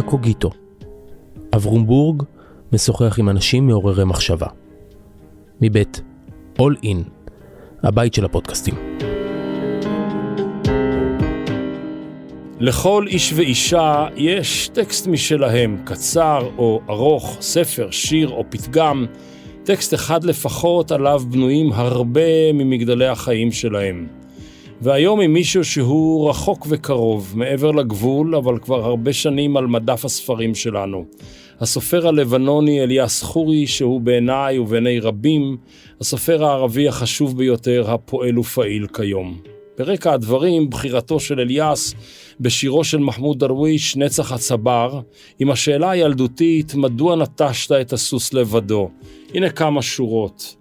קוגיטו. אברומבורג משוחח עם אנשים מעוררי מחשבה. מבית All In, הבית של הפודקאסטים. לכל איש ואישה יש טקסט משלהם, קצר או ארוך, ספר, שיר או פתגם, טקסט אחד לפחות עליו בנויים הרבה ממגדלי החיים שלהם. והיום עם מישהו שהוא רחוק וקרוב, מעבר לגבול, אבל כבר הרבה שנים על מדף הספרים שלנו. הסופר הלבנוני אליאס חורי, שהוא בעיניי ובעיני רבים, הסופר הערבי החשוב ביותר, הפועל ופעיל כיום. ברקע הדברים, בחירתו של אליאס בשירו של מחמוד דרוויש, נצח הצבר, עם השאלה הילדותית, מדוע נטשת את הסוס לבדו? הנה כמה שורות.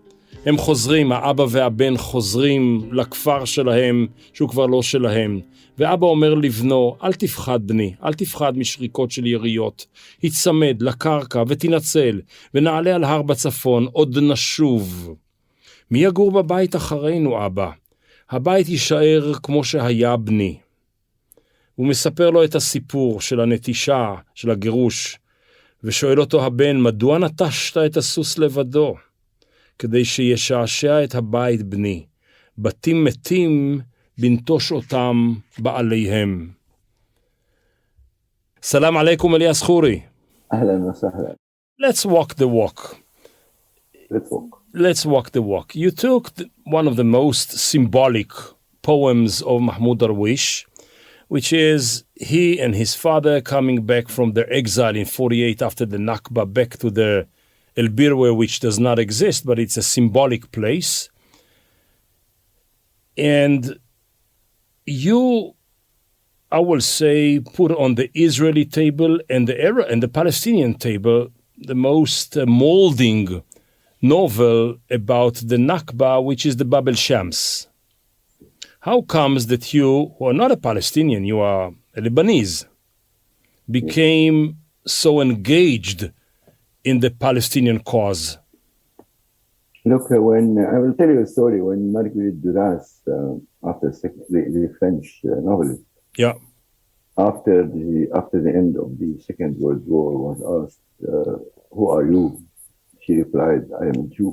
הם חוזרים, האבא והבן חוזרים לכפר שלהם, שהוא כבר לא שלהם. ואבא אומר לבנו, אל תפחד בני, אל תפחד משריקות של יריות. הצמד לקרקע ותנצל, ונעלה על הר בצפון, עוד נשוב. מי יגור בבית אחרינו, אבא? הבית יישאר כמו שהיה בני. הוא מספר לו את הסיפור של הנטישה, של הגירוש, ושואל אותו הבן, מדוע נטשת את הסוס לבדו? כדי שישעשע את הבית בני. בתים מתים, בנטוש אותם בעליהם. סלام עליכם אליאס חורי. אהלן וסהלן. Let's walk the walk. Let's walk the walk. You took one of the most symbolic poems of Mahmoud Darwish, which is he and his father coming back from their exile in 48 after the Nakba back to the El Birwe, which does not exist, but it's a symbolic place. And you, I will say, put on the Israeli table and the Palestinian table the most molding novel about the Nakba, which is the Bab el-Shams. How comes that you, who are not a Palestinian, you are a Lebanese, became so engaged in the Palestinian cause? Look, when I will tell you a story. When Marguerite Duras, after the French novelist, after the end of the Second World War, was asked, "Who are you?" She replied, "I am a Jew."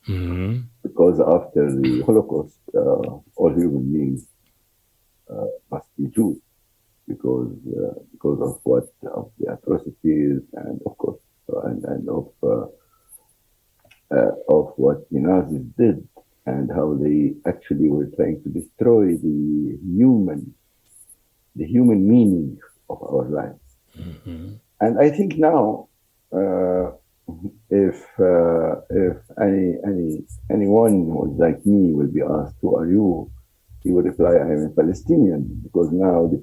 Mm-hmm. Because after the Holocaust, all human beings must be Jews, because of the atrocities and of course of what the Nazis did and how they actually were trying to destroy the human meaning of our lives. Mm-hmm. And I think now, if anyone who is like me will be asked, "Who are you?" he will reply, "I am a Palestinian," because now the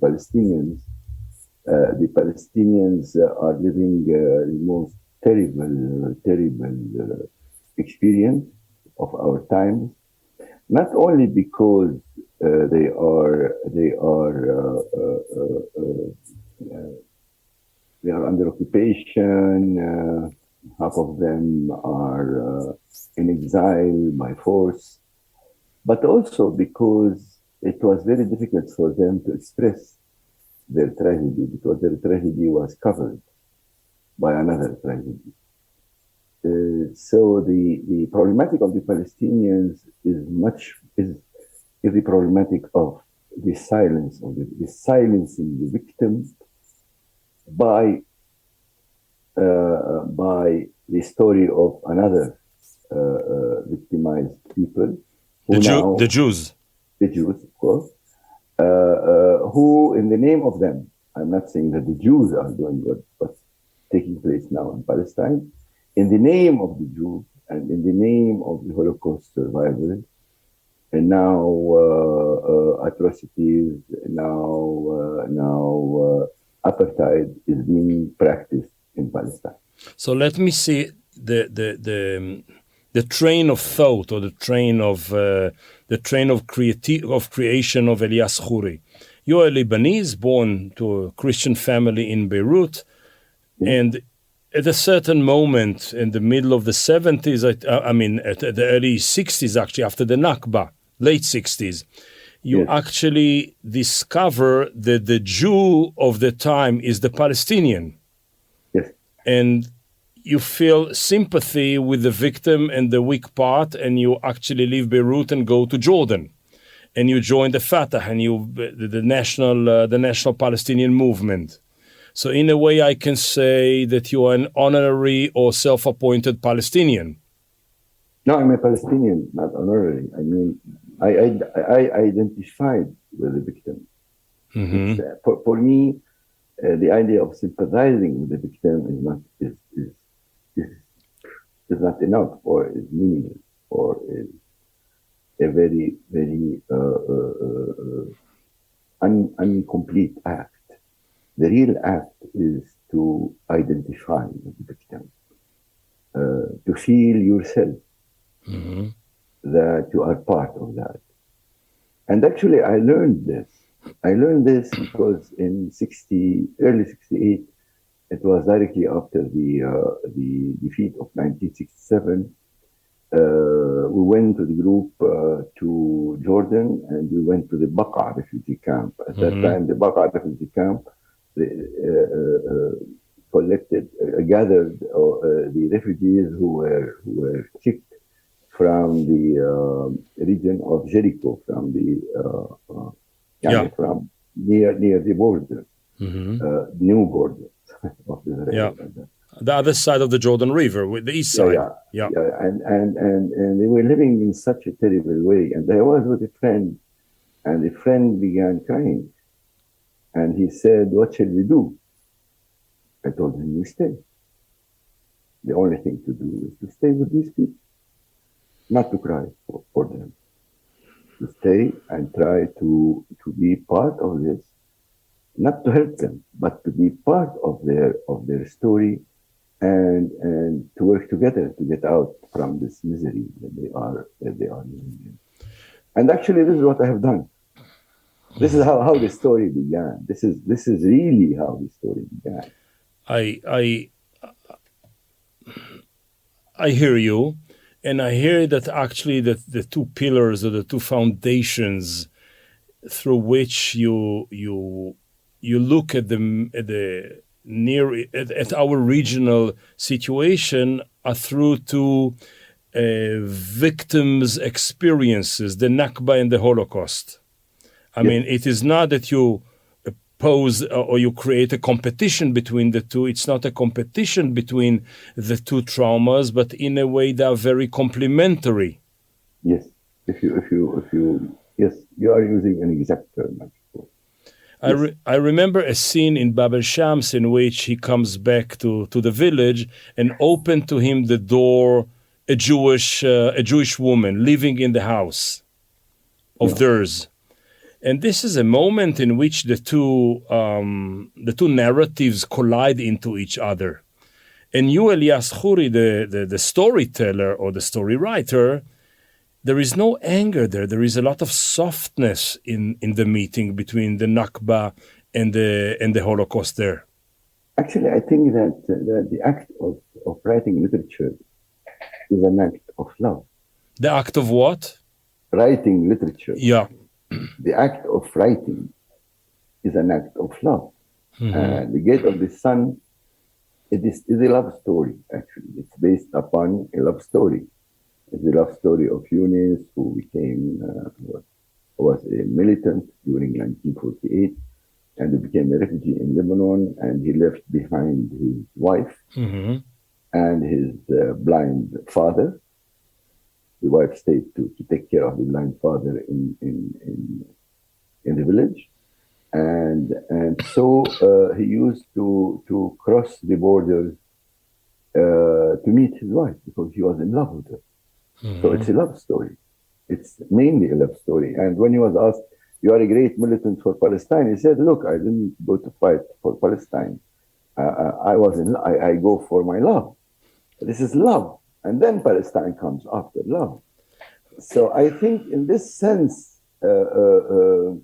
Palestinians are living the most terrible experience of our times. Not only because they are under occupation. Half of them are in exile by force, but also because it was very difficult for them to express their tragedy, because their tragedy was covered by another tragedy. So the problematic of the Palestinians is the problematic of the silence of the silencing the victim by the story of another victimized people. The Jews, of course, who in the name of them, I'm not saying that the Jews are doing what's taking place now in Palestine, in the name of the Jews and in the name of the Holocaust survivors, and now atrocities, now apartheid is being practiced in Palestine. So let me see the train of thought or the train of creation of Elias Khoury. You're a Lebanese born to a Christian family in Beirut, and at a certain moment in the middle of the 70s, at the early 60s actually, after the Nakba, late 60s, you actually discover that the Jew of the time is the Palestinian. Yes. And you feel sympathy with the victim and the weak part, and you actually leave Beirut and go to Jordan. And you join the Fatah and the national Palestinian movement. So in a way, I can say that you are an honorary or self-appointed Palestinian. No, I'm a Palestinian, not honorary. I mean, I identified with the victim. Mm-hmm. For me, the idea of sympathizing with the victim is not enough, or is meaningless, or is a very, very incomplete act. The real act is to identify with the victim, to feel yourself that you are part of that. And actually, I learned this. Because in early 68, it was directly after the defeat of 1967. We went to the group to Jordan, and we went to the Baqa refugee camp. At that time, the Baqa refugee camp gathered the refugees who were kicked from the region of Jericho, from from near the border, new border of Israel. Yeah. The other side of the Jordan River, with the east side. And they were living in such a terrible way. And I was with a friend, and the friend began crying. And he said, "What shall we do?" I told him, "We stay. The only thing to do is to stay with these people, not to cry for them. To stay and try to be part of this, not to help them, but to be part of their story, and to work together to get out from this misery that they are living in." And actually, this is what I have done. This is how the story began. This is really how the story began. I hear you, and I hear that actually that the two pillars or the two foundations through which you look at at our regional situation are through two victims' experiences, the Nakba and the Holocaust. I mean, it is not that you pose or you create a competition between the two. It's not a competition between the two traumas, but in a way they are very complementary. Yes, yes, you are using an exact term. I remember a scene in Bab el-Shams in which he comes back to the village and opened to him the door a Jewish woman living in the house of theirs. And this is a moment in which the two narratives collide into each other. And you, Elias Khoury, the storyteller or the story writer, there is no anger there. There is a lot of softness in the meeting between the Nakba and the Holocaust there. Actually, I think that the act of writing literature is an act of love. The act of what? Writing literature. Yeah. The act of writing is an act of love. The Gate of the Sun, it is a love story, actually. It's based upon a love story. It's the love story of Yunus, who was a militant during 1948, and he became a refugee in Lebanon, and he left behind his wife and his blind father. The wife stayed to take care of the blind father in the village, and so he used to cross the borders to meet his wife because he was in love with her. So it's a love story. It's mainly a love story. And when he was asked, "You are a great militant for Palestine," he said, "Look, I didn't go to fight for Palestine. I go for my love. This is love. And then Palestine comes after love." So I think in this sense, the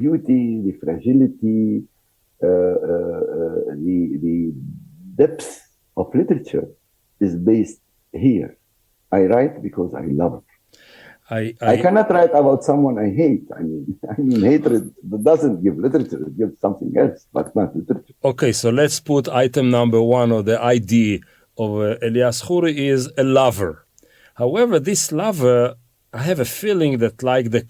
beauty, the fragility, the depth of literature is based here. I write because I love it. I cannot write about someone I hate. I mean, hatred doesn't give literature. It gives something else, but not literature. Okay, so let's put item number one of the ID of Elias Khoury is a lover. However, this lover, I have a feeling that like the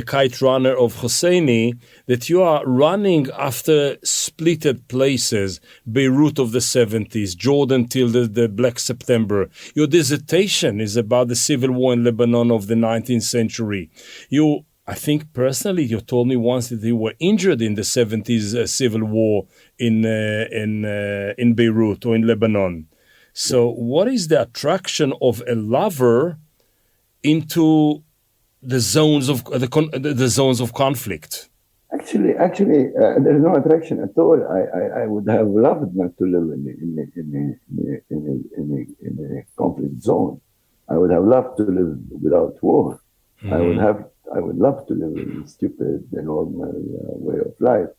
kite runner of Hosseini, that you are running after splitted places, Beirut of the 70s, Jordan till the Black September. Your dissertation is about the civil war in Lebanon of the 19th century. I think personally, you told me once that you were injured in the 70s civil war in Beirut or in Lebanon. So what is the attraction of a lover into the zones of the zones of conflict? Actually, there's no attraction at all. I would have loved not to live in a conflict zone. I would have loved to live without war. Mm-hmm. I would love to live in a stupid and normal way of life.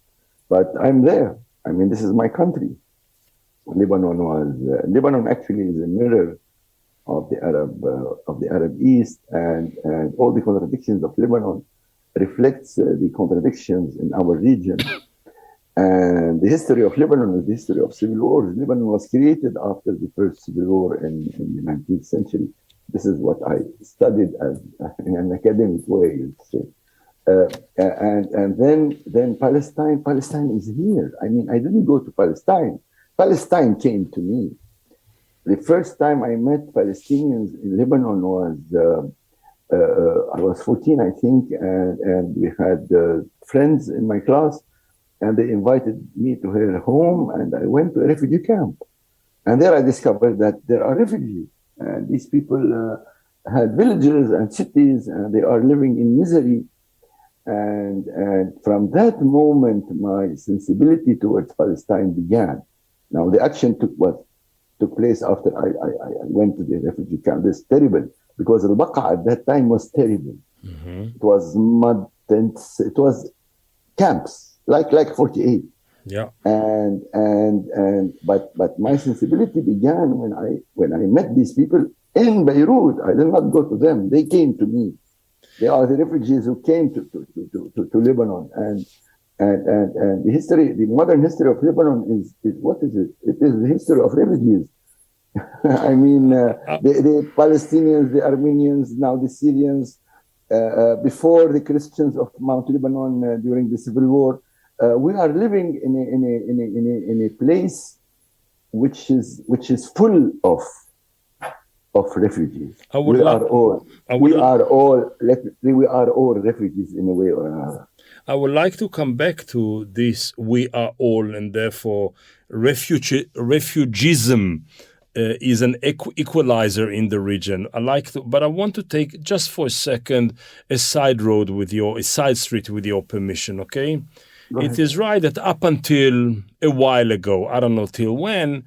But I'm there. I mean, this is my country. Lebanon actually is a mirror of the Arab East, and all the contradictions of Lebanon reflects the contradictions in our region. And the history of Lebanon is the history of civil wars. Lebanon was created after the first civil war in the 19th century. This is what I studied in an academic way, you'd say. And then Palestine is here. I mean, I didn't go to Palestine. Palestine came to me. The first time I met Palestinians in Lebanon was, I was 14, I think, and we had friends in my class, and they invited me to their home, and I went to a refugee camp. And there I discovered that there are refugees, and these people had villages and cities, and they are living in misery. And from that moment, my sensibility towards Palestine began. Now, the action took place after I went to the refugee camp. This is terrible, because al-Baqa at that time was terrible. Mm-hmm. It was mud tents, it was camps, like 48. Yeah. But my sensibility began when I met these people in Beirut. I did not go to them; they came to me. They are the refugees who came to Lebanon, and the modern history of Lebanon is what is it? It is the history of refugees. I mean, the Palestinians, the Armenians, now the Syrians, before the Christians of Mount Lebanon during the Civil War. We are living in a place which is full of refugees. We are all refugees in a way or another. I would like to come back to this "we are all" and therefore refugeism is an equalizer in the region. But I want to take just for a second a side street with your permission, okay? It is right that up until a while ago, I don't know till when,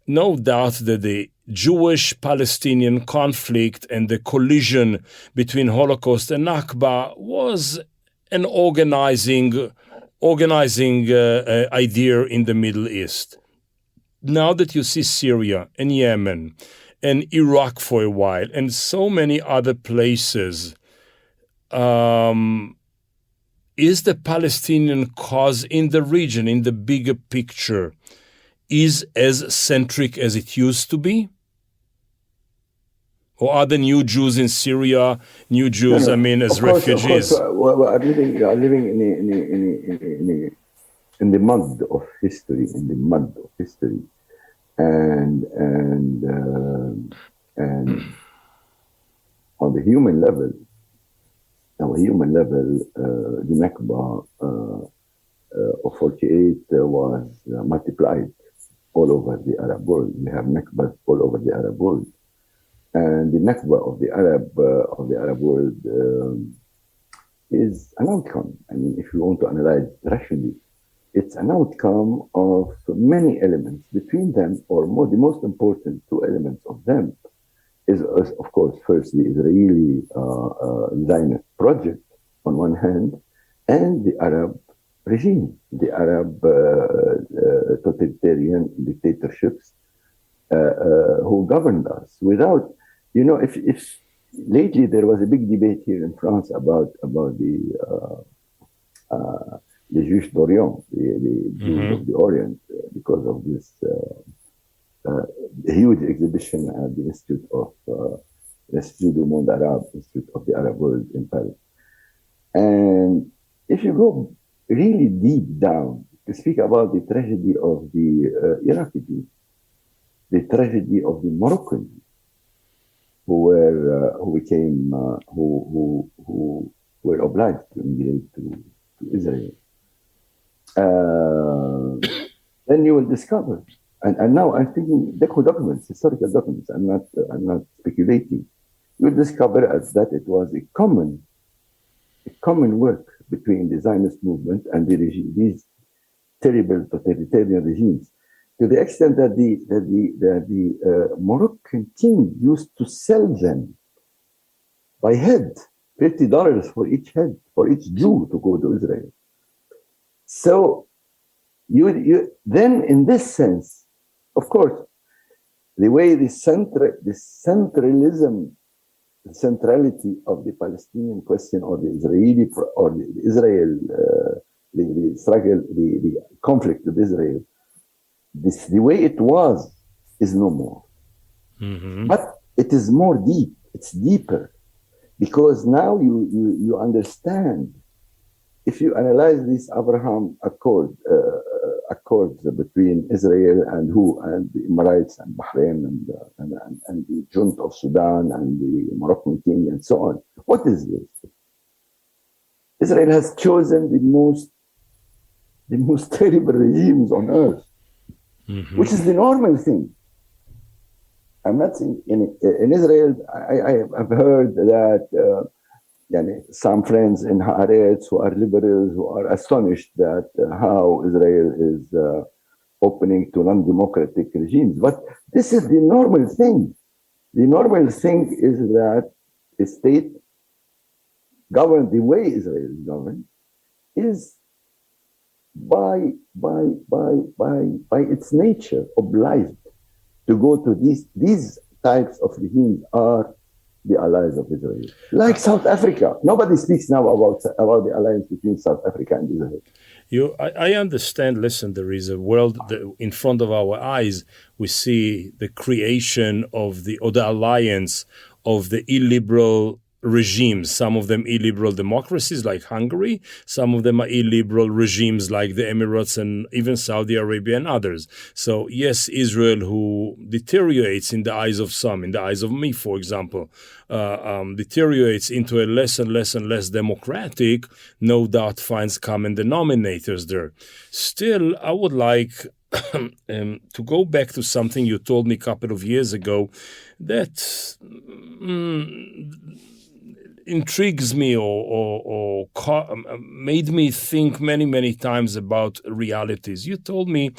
no doubt that the Jewish-Palestinian conflict and the collision between Holocaust and Nakba was an organizing idea in the Middle East. Now that you see Syria and Yemen and Iraq for a while and so many other places, is the Palestinian cause in the region, in the bigger picture, is as centric as it used to be? Or are the new Jews in Syria, as refugees? Of course, we are living in the mud of history, and on the human level, the Nakba of 48 was multiplied all over the Arab world. We have Nakbas all over the Arab world. And the Nakba of the Arab world is an outcome. I mean, if you want to analyze rationally, it's an outcome of many elements. Between them, the most important two elements of them is, of course, first the Israeli Zionist project on one hand, and the Arab regime, the Arab totalitarian dictatorships who governed us. Without, if lately there was a big debate here in France about the Juifs d'Orient, the Jews of the Orient, because of this huge exhibition at the Institut du Monde Arabe, Institute of the Arab World in Paris. And if you go really deep down to speak about the tragedy of the Iraqi Jews, the tragedy of the Moroccan Jews, who were obliged to immigrate to Israel, then you will discover. And now I'm thinking documents, historical documents. I'm not speculating. You will discover that it was a common work between the Zionist movement and the regime, these terrible totalitarian regimes, to the extent that the Moroccan king used to sell them by head, $50 for each head, for each Jew to go to Israel. So you then, in this sense, of course, the way the centrality of the Palestinian question, or the Israeli, or the Israel, the struggle, the conflict with Israel, the way it was is no more. Mm-hmm. But it is more deep. It's deeper, because now you understand. If you analyze this Abraham accords between Israel and the Emirates and Bahrain and the junta of Sudan and the Moroccan king and so on, what is this? Israel has chosen the most terrible regimes on earth, which is the normal thing. I'm not saying in Israel. I have heard that. Some friends in Haaretz who are liberals who are astonished that how Israel is opening to non-democratic regimes. But this is the normal thing. The normal thing is that a state governed the way Israel is governed is by its nature obliged to go to these types of regimes are the allies of Israel. Like South Africa. Nobody speaks now about the alliance between South Africa and Israel. I understand. Listen, there is a world in front of our eyes. We see the creation or the alliance of the illiberal regimes, some of them illiberal democracies like Hungary, some of them are illiberal regimes like the Emirates and even Saudi Arabia and others. So yes, Israel, who deteriorates in the eyes of some, in the eyes of me, for example, deteriorates into a less and less democratic, no doubt finds common denominators there. Still, I would like to go back to something you told me a couple of years ago that intrigues me or made me think many times about realities. You told me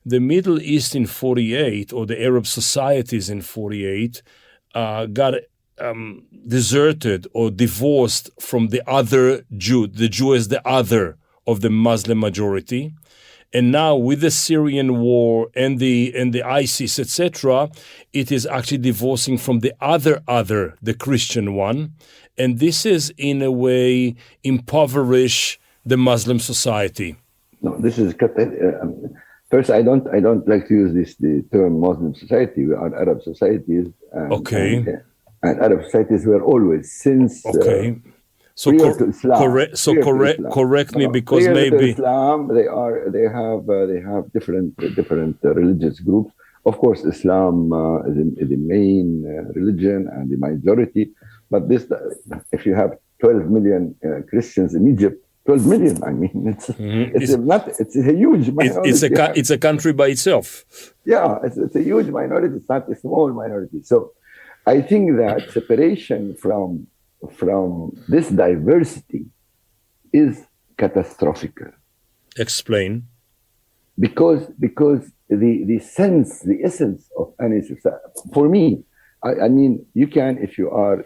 the Middle East in 48, or the Arab societies in 48, got deserted or divorced from the other Jew. The Jew is the other of the Muslim majority. And now with the Syrian war and the ISIS, etc., it is actually divorcing from the other, the Christian one. And this is, in a way, impoverish the Muslim society. No, this is first. I don't like to use the term Muslim society. We are Arab societies. And Arab societies were always since. So correct me, because maybe Islam they have different religious groups. Of course, Islam is the main religion and the majority. But if you have 12 million Christians in Egypt, 12 million, I mean, it's a huge minority. It's a country by itself. Yeah, it's a huge minority. It's not a small minority. So I think that separation from this diversity is catastrophic. Explain. Because the essence of any society, for me, I mean, you can, if you are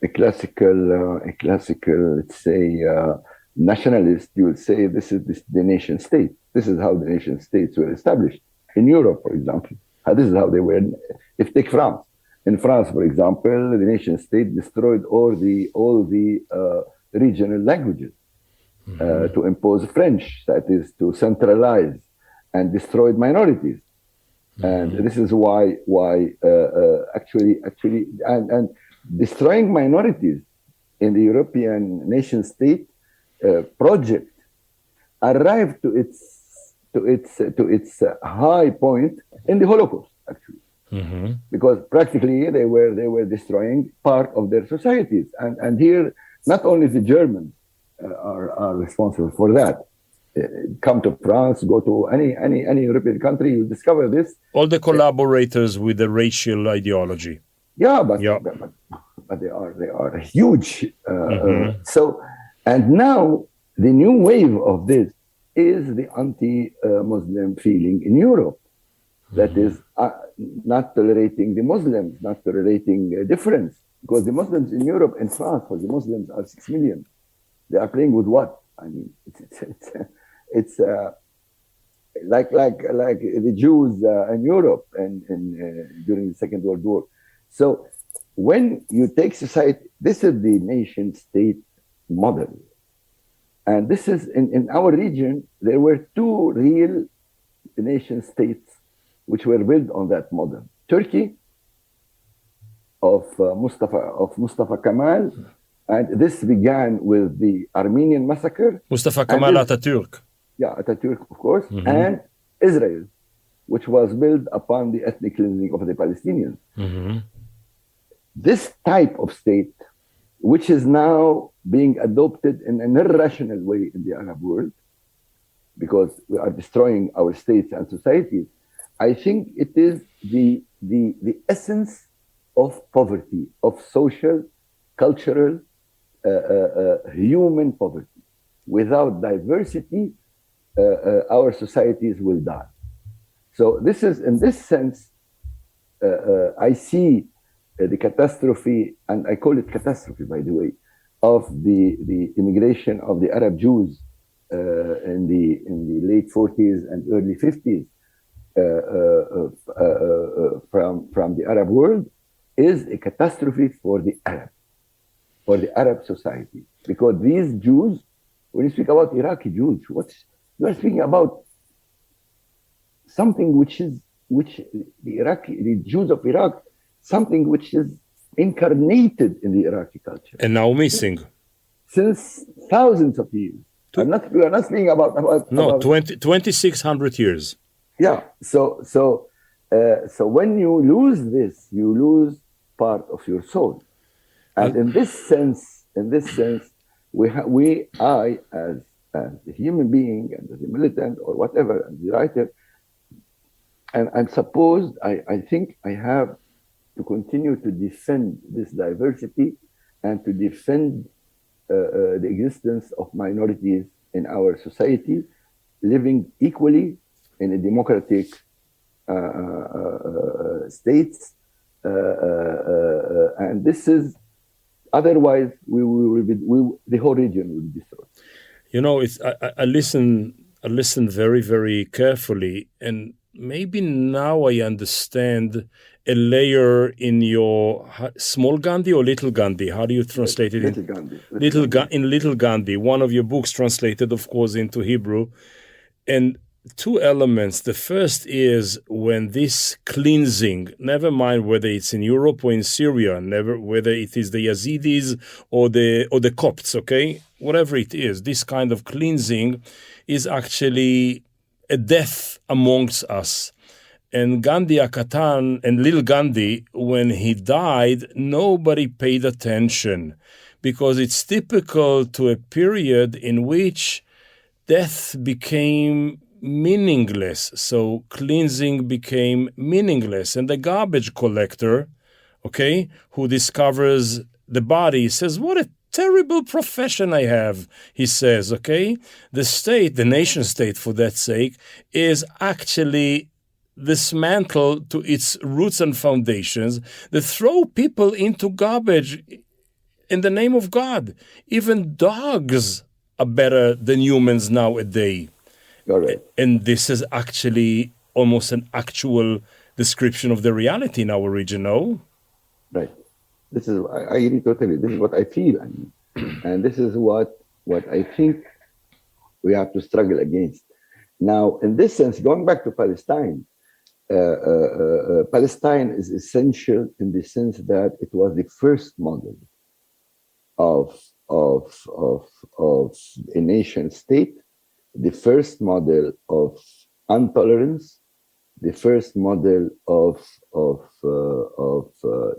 a classical, let's say, nationalist, you will say this is the nation state. This is how the nation states were established in Europe, for example. This is how they were. If take France, In France, for example, the nation state destroyed all the regional languages to impose French, that is, to centralize, and destroyed minorities. And this is why actually, and destroying minorities in the European nation state project arrived to its high point in the Holocaust, actually, because practically they were destroying part of their societies, and here not only the Germans are responsible for that. Come to France, go to any European country, you discover this. All the collaborators with the racial ideology. Yeah, but they are huge. So, and now the new wave of this is the anti-Muslim feeling in Europe. That is not tolerating the Muslims, not tolerating difference, because the Muslims in Europe and France, for the Muslims, are 6 million. They are playing with what? I mean, it's like the Jews in Europe and during the Second World War. So when you take society, this is the nation state model. And this is, in our region, there were two real nation states which were built on that model. Turkey of Mustafa Kemal, and this began with the Armenian massacre. Mustafa Kemal Atatürk. Yeah, Atatürk, of course, and Israel, which was built upon the ethnic cleansing of the Palestinians. This type of state, which is now being adopted in an irrational way in the Arab world, because we are destroying our states and societies, I think it is the essence of poverty, of social, cultural, human poverty. Without diversity, our societies will die. So this is, in this sense, I see the catastrophe, and I call it catastrophe, by the way, of the immigration of the Arab Jews in the late 40s and early 50s from the Arab world, is a catastrophe for the Arab society. Because these Jews, when you speak about Iraqi Jews, you are speaking about something which the Jews of Iraq, something which is incarnated in the Iraqi culture. And now missing. Since thousands of years. We are not speaking about 2,600 years. Yeah. So when you lose this, you lose part of your soul. And in this sense, I as a human being and as a militant or whatever, as a writer, and I'm supposed, I think I have to continue to defend this diversity and to defend the existence of minorities in our society, living equally in a democratic states, and this is, otherwise the whole region will be destroyed. You know, I listen very, very carefully, and maybe now I understand a layer in your small Gandhi or little Gandhi. How do you translate it? Little Gandhi. Little Gandhi, one of your books translated, of course, into Hebrew. And two elements. The first is when this cleansing, never mind whether it's in Europe or in Syria, whether it is the Yazidis or the Copts, okay? Whatever it is, this kind of cleansing is actually a death amongst us. And Gandhi Akatan and little Gandhi, when he died, nobody paid attention because it's typical to a period in which death became meaningless. So cleansing became meaningless. And the garbage collector, okay, who discovers the body says, what a terrible profession I have, he says, okay? The state, the nation state for that sake, is actually dismantled to its roots and foundations. They throw people into garbage in the name of God. Even dogs are better than humans nowadays. Right. And this is actually almost an actual description of the reality in our region, no? Right. This is, I agree totally. This is what I feel. I mean. And this is what I think we have to struggle against. Now, in this sense, going back to Palestine, Palestine is essential in the sense that it was the first model of a nation state, the first model of intolerance, the first model of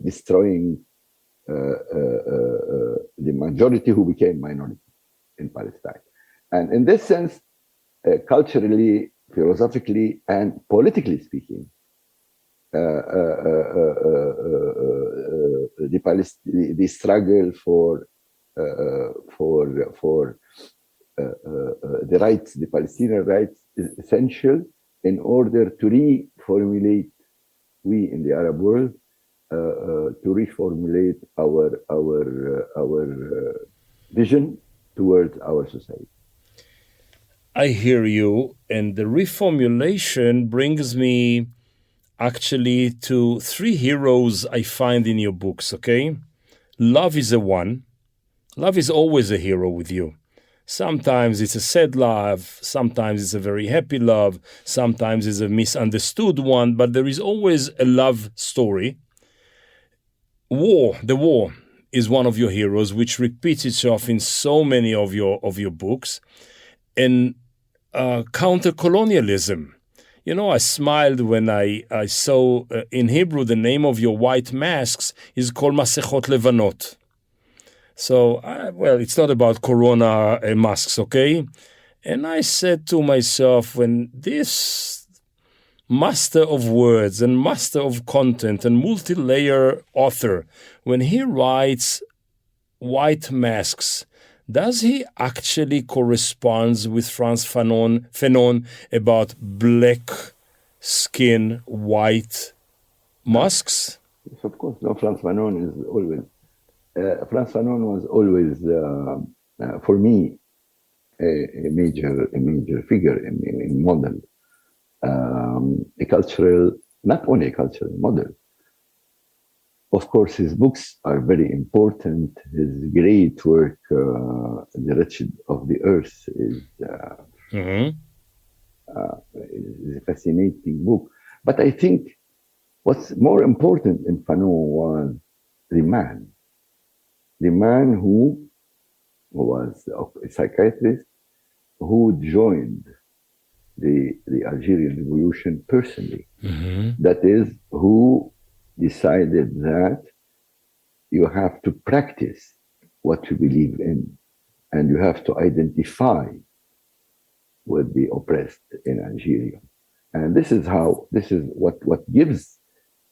destroying the majority who became minority in Palestine. And in this sense, culturally, philosophically, and politically speaking, the struggle for the rights, the Palestinian rights, is essential in order to reformulate, we in the Arab world, to reformulate our vision towards our society. I hear you, and the reformulation brings me actually to three heroes I find in your books, okay? Love is a one. Love is always a hero with you. Sometimes it's a sad love, sometimes it's a very happy love, sometimes it's a misunderstood one, but there is always a love story. The war is one of your heroes, which repeats itself in so many of your books. And counter-colonialism. You know, I smiled when I saw in Hebrew the name of your white masks is called Masechot Levanot. So, well, it's not about corona masks, okay? And I said to myself, when this master of words and master of content and multi-layer author, when he writes white masks, does he actually correspond with Frantz Fanon about black skin, white masks? Yes, of course. No, Frantz Fanon is always... Frantz Fanon was always, for me, a major figure, a model, a cultural, not only a cultural model. Of course, his books are very important. His great work, The Wretched of the Earth, is a fascinating book. But I think what's more important in Fanon was the man who was a psychiatrist who joined the Algerian Revolution personally. That is, who decided that you have to practice what you believe in, and you have to identify with the oppressed in Algeria. And this is what gives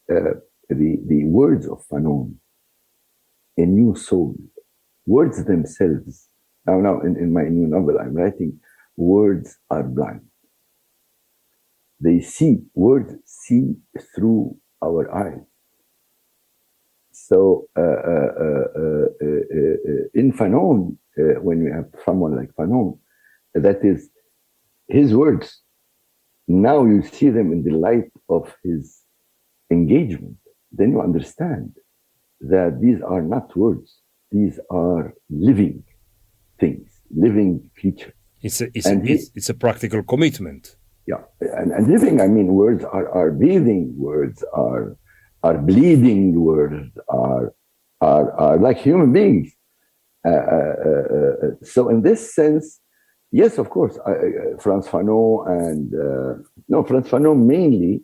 the words of Fanon a new soul. Words themselves. Now in my new novel I'm writing, words are blind. Words see through our eyes. So in Fanon, when we have someone like Fanon, that is his words, now you see them in the light of his engagement, then you understand that these are not words, these are living things, living features. It's a practical commitment. Yeah, and living, I mean, words are breathing, words are bleeding, words are like human beings. So in this sense, yes, of course, Frantz Fanon Frantz Fanon mainly,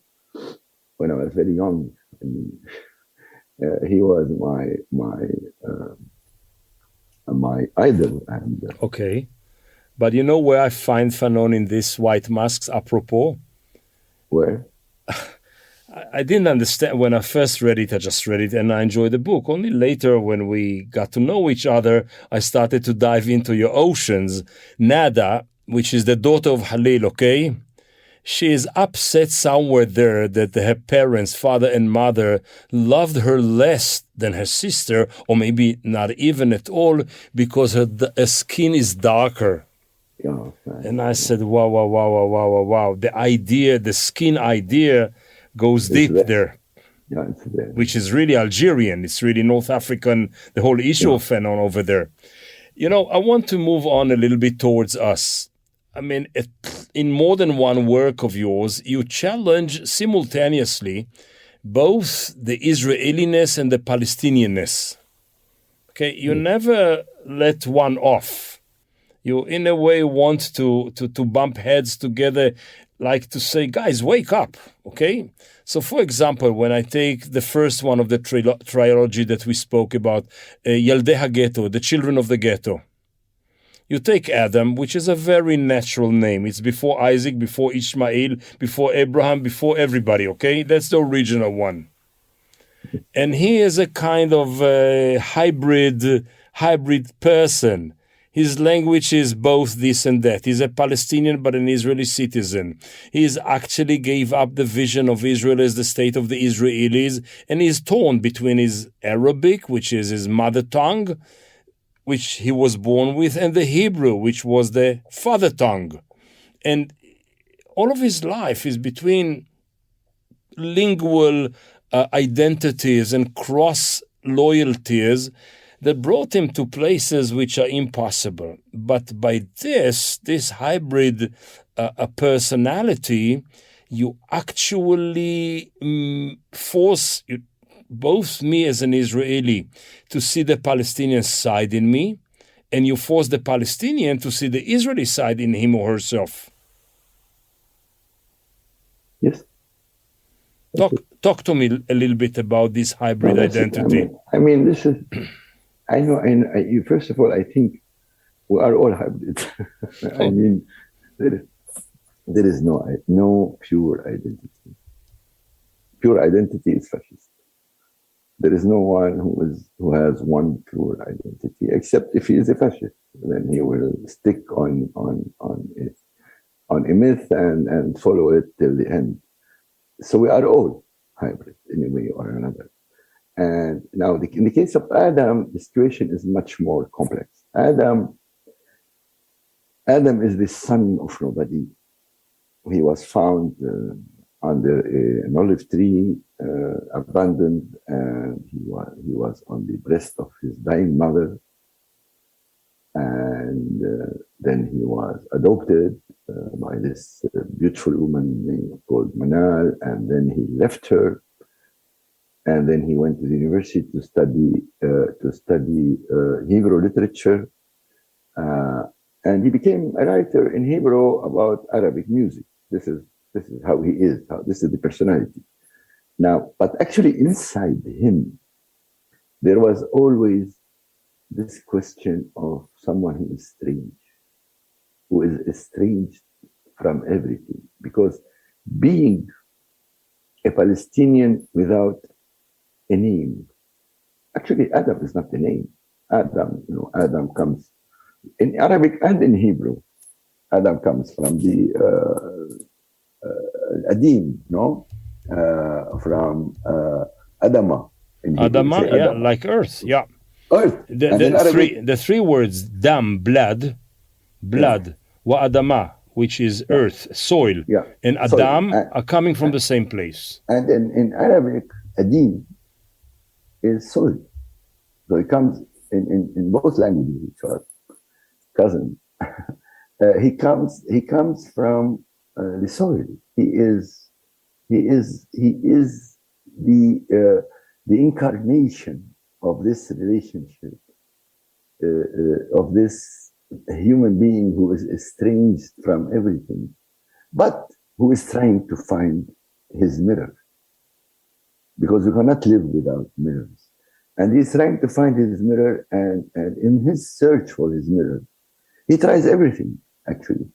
when I was very young, I mean, he was my idol. Okay. But you know where I find Fanon in these white masks, apropos? Where? I didn't understand when I first read it. I just read it and I enjoyed the book. Only later, when we got to know each other, I started to dive into your oceans. Nada, which is the daughter of Halil, okay? She is upset somewhere there that her parents, father and mother, loved her less than her sister, or maybe not even at all, because her skin is darker. Yeah, right. And I said, wow. The skin idea goes deep there. Yeah, it's there. Which is really Algerian. It's really North African, the whole issue of Fanon over there. You know, I want to move on a little bit towards us. I mean, in more than one work of yours, you challenge simultaneously both the Israeliness and the Palestinianness. Okay, you never let one off. You, in a way, want to bump heads together, like to say, guys, wake up, okay? So, for example, when I take the first one of the trilogy that we spoke about, Yaldei HaGhetto, the children of the ghetto, you take Adam, which is a very natural name. It's before Isaac, before Ishmael, before Abraham, before everybody, okay? That's the original one. And he is a kind of hybrid person. His language is both this and that. He's a Palestinian but an Israeli citizen. He actually gave up the vision of Israel as the state of the Israelis, and he's torn between his Arabic, which is his mother tongue, which he was born with, and the Hebrew, which was the father tongue. And all of his life is between lingual identities and cross-loyalties that brought him to places which are impossible. But by this hybrid personality, you actually force both me as an Israeli to see the Palestinian side in me, and you force the Palestinian to see the Israeli side in him or herself. Yes. Talk to me a little bit about this hybrid identity. I mean, this is... I know, and first of all, I think we are all hybrids. I mean, there is no pure identity. Pure identity is fascist. There is no one who has one pure identity, except if he is a fascist. Then he will stick on a myth and follow it till the end. So we are all hybrid in a way or another. And now, in the case of Adam, the situation is much more complex. Adam is the son of nobody. He was found under an olive tree, abandoned, and he was on the breast of his dying mother. And then he was adopted by this beautiful woman called Manal, and then he left her. And then he went to the university to study Hebrew literature, and he became a writer in Hebrew about Arabic music. This is how he is. This is the personality. Now, but actually inside him, there was always this question of someone who is strange, who is estranged from everything, because being a Palestinian without a name. Actually, Adam is not the name. Adam comes in Arabic and in Hebrew. Adam comes from the Adim, from Adama. Adama, yeah, like earth, yeah. Earth. The three words, dam, blood, wa Adama, which is earth, soil, and Adam are coming from the same place. And in Arabic, Adim is soil. So it comes in both languages, which are cousins. He comes from the soil. He is the incarnation of this relationship, of this human being who is estranged from everything, but who is trying to find his mirror. Because you cannot live without mirrors. And he's trying to find his mirror, and in his search for his mirror, he tries everything, actually.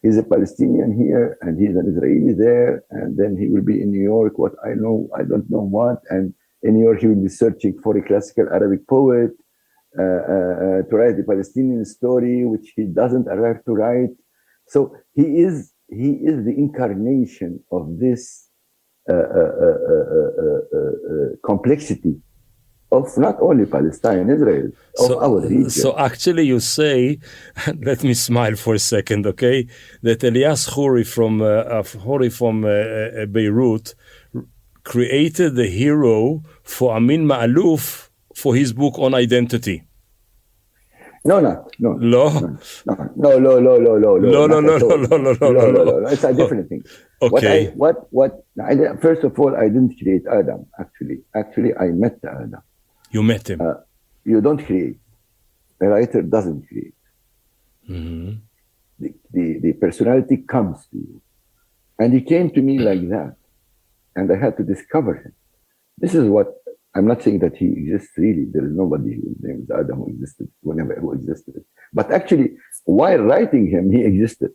He's a Palestinian here, and he's an Israeli there, and then he will be in New York, I don't know what, and in New York he will be searching for a classical Arabic poet to write a Palestinian story, which he doesn't arrive to write. So he is the incarnation of this complexity of not only Palestine, Israel, of our region. So actually you say, let me smile for a second, okay, that Elias Khoury from Beirut created the hero for Amin Ma'aluf for his book on identity. No. לא? No. It's a different thing. Okay. First of all, I didn't create Adam, actually. Actually, I met Adam. You met him. You don't create. A writer doesn't create. Mm-hmm. The personality comes to you. And he came to me like that. And I had to discover him. This is what, I'm not saying that he exists really. There is nobody whose name is Adam who existed. But actually, while writing him, he existed.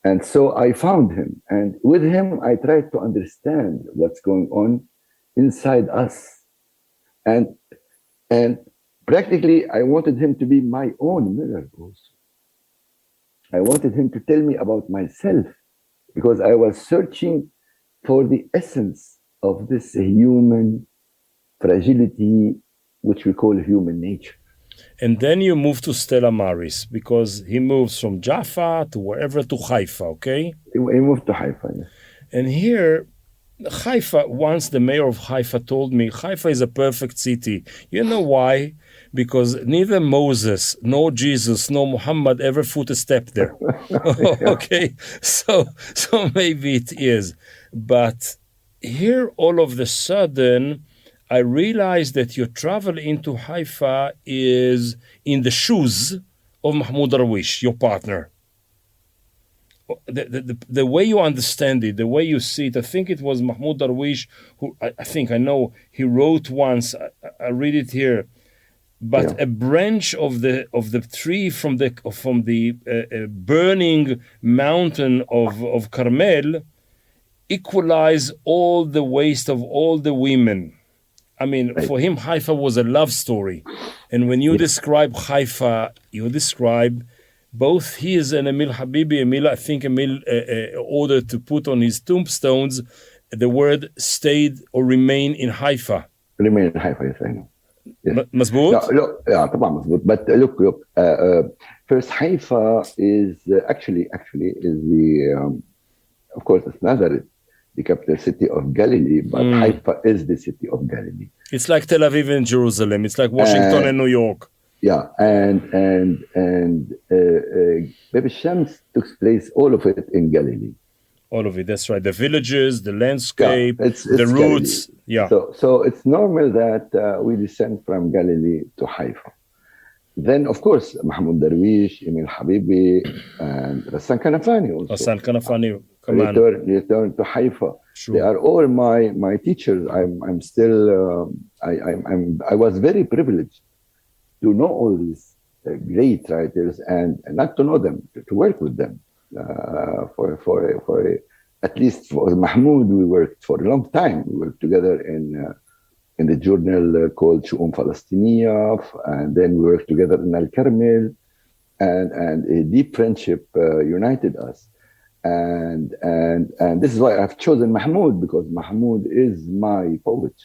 And so I found him. And with him, I tried to understand what's going on inside us. And practically, I wanted him to be my own mirror also. I wanted him to tell me about myself, because I was searching for the essence of this human fragility, which we call human nature. And then you move to Stella Maris, because he moves from Jaffa to wherever to Haifa, okay? He moved to Haifa, yes. And here, Haifa, once the mayor of Haifa told me, Haifa is a perfect city. You know why? Because neither Moses, nor Jesus, nor Muhammad ever put a step there. Okay? So maybe it is. But here, all of a sudden, I realized that your travel into Haifa is in the shoes of Mahmoud Darwish, your partner. The way you understand it, the way you see it, I think it was Mahmoud Darwish who, I know, he wrote once, I read it here, but a branch of the tree from the burning mountain of Carmel equalize all the waste of all the women. I mean, for him, Haifa was a love story. And when you describe Haifa, you describe both his and Emil Habibi. I think Emil ordered to put on his tombstones the word stayed or remain in Haifa. Remain in Haifa, yes, I know. Yes. مزبوط? Yeah, طبعا مزبوط. But look, first Haifa is actually is the, of course, it's Nazareth, the capital city of Galilee, but Haifa is the city of Galilee. It's like Tel Aviv and Jerusalem. It's like Washington and New York. Yeah, and Baby Shams took place, all of it in Galilee. All of it, that's right. The villages, the landscape, it's the roots. Galilee. Yeah. So it's normal that we descend from Galilee to Haifa. Then, of course, Mahmoud Darwish, Emil Habibi, and Rassan Kanafani also. Rassan Kanafani, return to Haifa. Sure. They are all my teachers. I'm still. I was very privileged to know all these great writers and not to know them, to work with them. For at least for Mahmoud, we worked for a long time. We worked together in the journal called Shu'um Palestiniya, and then we worked together in Al-Karmel, and a deep friendship united us. And this is why I've chosen Mahmoud, because Mahmoud is my poet.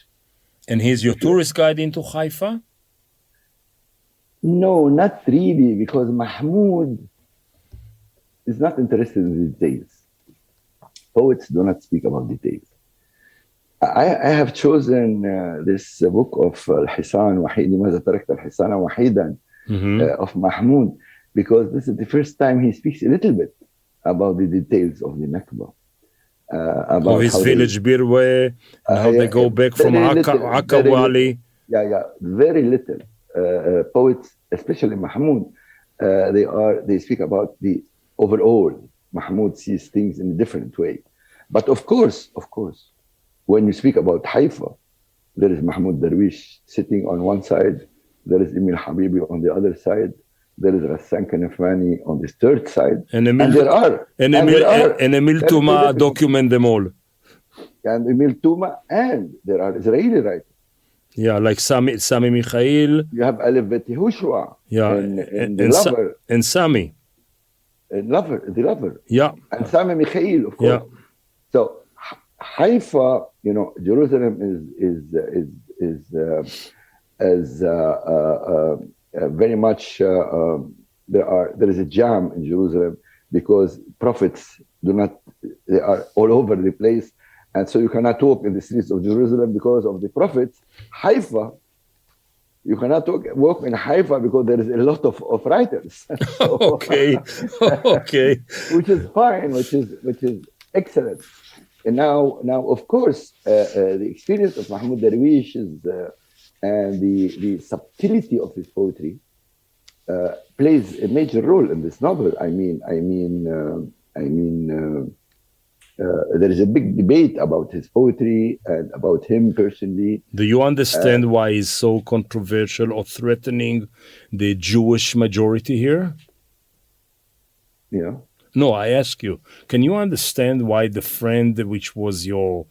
And he's your tourist guide into Haifa? No, not really, because Mahmoud is not interested in details. Poets do not speak about details. I have chosen this book of Al-Hisan Wahidi, ماذا تركت الحصان وحيدا, of Mahmoud, because this is the first time he speaks a little bit about the details of the Nakba. About his village Birwe, and how they go back from Akka Wali. Yeah, very little. Poets, especially Mahmoud, they speak about the overall. Mahmoud sees things in a different way. But of course, when you speak about Haifa, there is Mahmoud Darwish sitting on one side, there is Emil Habibi on the other side, there is Rassan Kanafani on the third side, and Emil Tuma document them all. And Emil Tuma, and there are Israeli writers. Yeah, like Sami Mikhail. You have Aleph Bet Yehoshua. Yeah, and the Lover. And Sami. The Lover. Yeah. And Sami Mikhail, of course. Yeah. So Haifa, Jerusalem is very much there is a jam in Jerusalem because prophets they are all over the place, And so you cannot walk in the streets of Jerusalem because of the prophets. Haifa, you cannot walk in Haifa because there is a lot of writers. So, okay. Which is fine, which is excellent. And now, of course, the experience of Mahmoud Darwish and the subtlety of his poetry plays a major role in this novel. There is a big debate about his poetry and about him personally. Do you understand why he's so controversial or threatening the Jewish majority here? Yeah. No, I ask you, can you understand why the friend which was your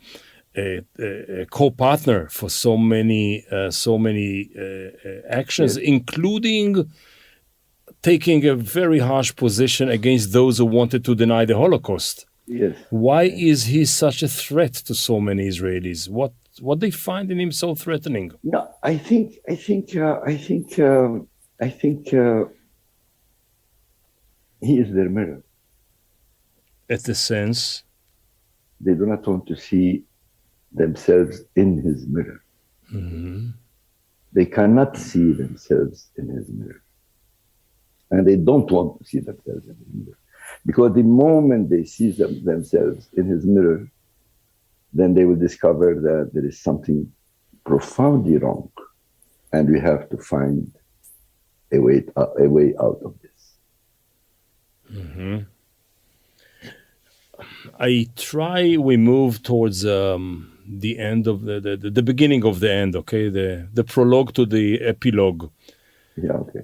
co-partner for so many actions, yes, including taking a very harsh position against those who wanted to deny the Holocaust? Yes. Why is he such a threat to so many Israelis? What they find in him so threatening? No, I think he is their mirror. At the sense, they do not want to see themselves in his mirror. Mm-hmm. They cannot see themselves in his mirror, and they don't want to see themselves in his mirror. Because the moment they see themselves in his mirror, then they will discover that there is something profoundly wrong, and we have to find a way out of this. Mm-hmm. We move towards the end of the beginning of the end, okay? The prologue to the epilogue. Yeah, okay.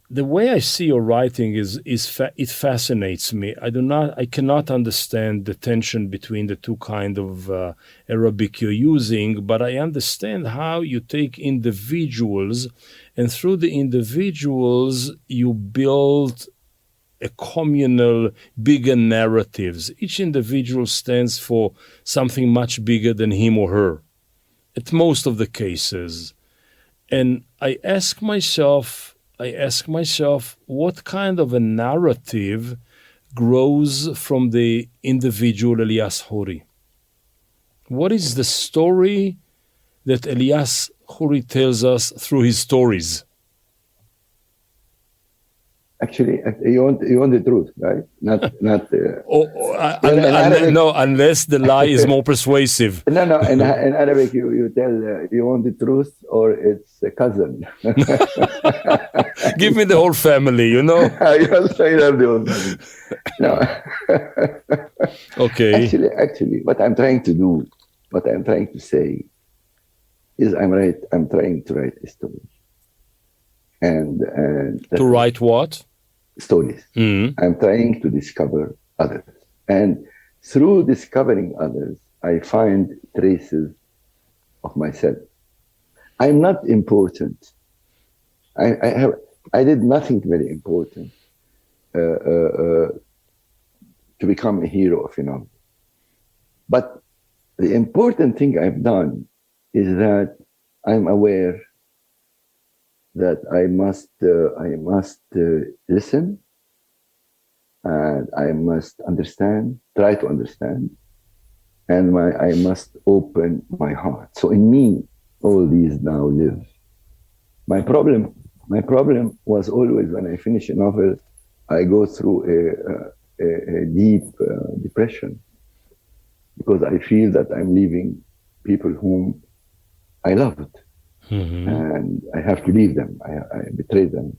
The way I see your writing it fascinates me. I cannot understand the tension between the two kind of Arabic you're using, but I understand how you take individuals, and through the individuals you build a communal, bigger narratives. Each individual stands for something much bigger than him or her, at most of the cases. And I ask myself, what kind of a narrative grows from the individual Elias Khoury? What is the story that Elias Khoury tells us through his stories? Actually, you want the truth, right? Not. Unless the lie is more persuasive. No. In Arabic, you tell you want the truth, or it's a cousin. Give me the whole family, you know. You also have the whole family. No. Okay. Actually, what I'm trying to say, is I'm trying to write a story. And to write what? Stories. Mm-hmm. I'm trying to discover others. And through discovering others, I find traces of myself. I'm not important. I did nothing very important to become a hero of a novel. But the important thing I've done is that I'm aware that I must listen, and I must understand, try to understand, and I must open my heart. So in me, all these now live. My problem was always when I finish a novel, I go through a deep depression, because I feel that I'm leaving people whom I loved. Mm-hmm. And I have to leave them. I betray them.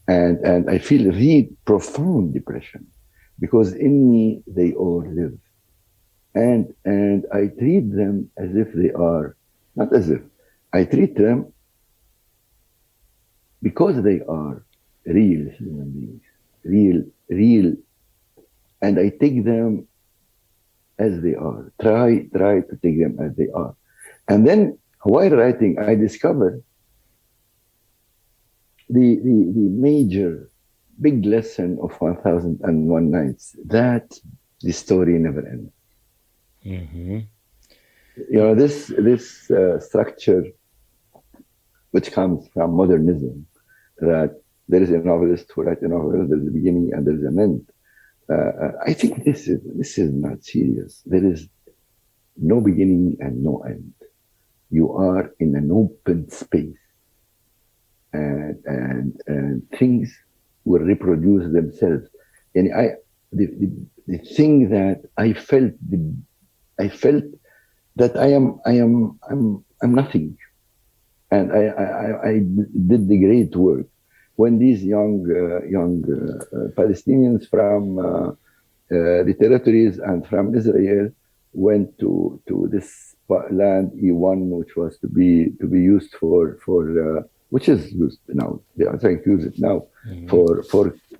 And I feel really profound depression, because in me they all live. And I treat them as if they are, not as if, I treat them because they are real human beings, real, and I take them as they are, try to take them as they are. And then while writing, I discovered the major, big lesson of 1001 Nights, that the story never ends. Mm-hmm. You know, this structure, which comes from modernism, that there is a novelist who writes a novel, there's a beginning and there's an end. I think this is not serious. There is no beginning and no end. You are in an open space, and things will reproduce themselves. And the thing that I felt that I'm nothing, and I did the great work. When these young Palestinians from the territories and from Israel went to this land E1, which was to be used for which is used now. They are trying to use it now for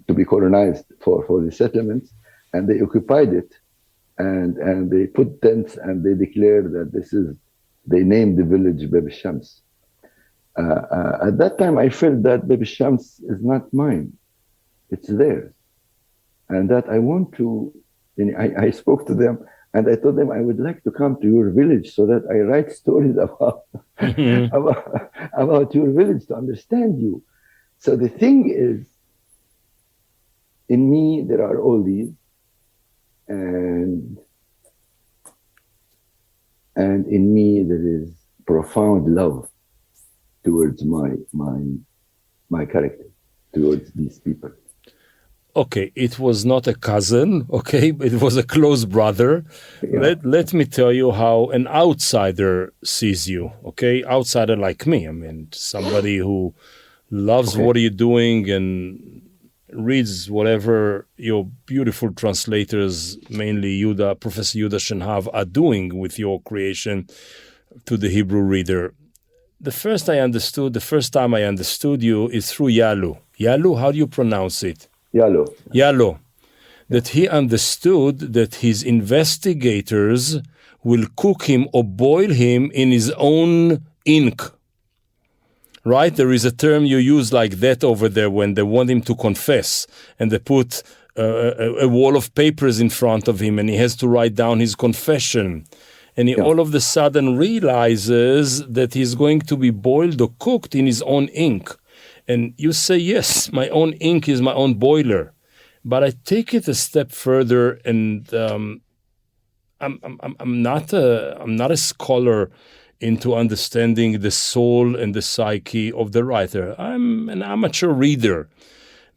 to be colonized for the settlements, and they occupied it, and they put tents, and they declared that they named the village Bab Shams. At that time, I felt that Bab Shams is not mine; it's theirs, and that I want to. I spoke to them, and I told them I would like to come to your village so that I write stories about about your village to understand you. So the thing is, in me there are all these, and in me there is profound love towards my character, towards these people. Okay, it was not a cousin, okay, it was a close brother. Yeah. Let me tell you how an outsider sees you, okay? Outsider like me, I mean, somebody who loves what you're doing and reads whatever your beautiful translators, mainly Professor Yehuda Shenhav, are doing with your creation to the Hebrew reader. The first time I understood you is through Yalu. Yalu, how do you pronounce it? Yalo. That he understood that his investigators will cook him or boil him in his own ink. Right? There is a term you use like that over there when they want him to confess, and they put a wall of papers in front of him, and he has to write down his confession. And he all of a sudden realizes that he's going to be boiled or cooked in his own ink. And you say, yes, my own ink is my own boiler. But I take it a step further, and I'm not a scholar into understanding the soul and the psyche of the writer. I'm an amateur reader,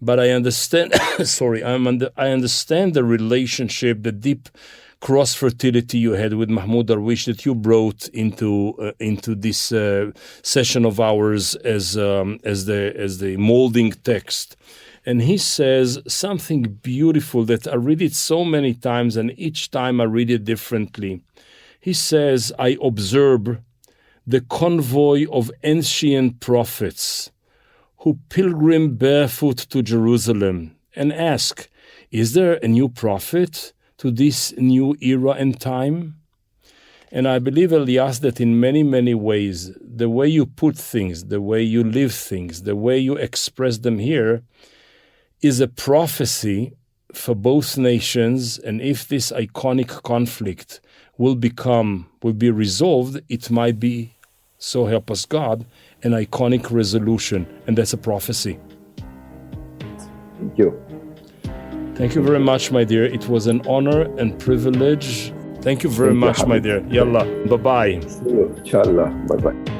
but I understand. I understand the relationship, the deep cross-fertility you had with Mahmoud Darwish that you brought into this session of ours as the molding text. And he says something beautiful that I read it so many times, and each time I read it differently. He says, I observe the convoy of ancient prophets who pilgrim barefoot to Jerusalem and ask, is there a new prophet to this new era and time? And I believe, Elias, that in many, many ways, the way you put things, the way you live things, the way you express them here is a prophecy for both nations. And if this iconic conflict will be resolved, it might be, so help us God, an iconic resolution. And that's a prophecy. Thank you. Thank you very much, my dear. It was an honor and privilege. Thank you very much, my dear. Yalla, bye-bye. See you, inshallah. Bye-bye.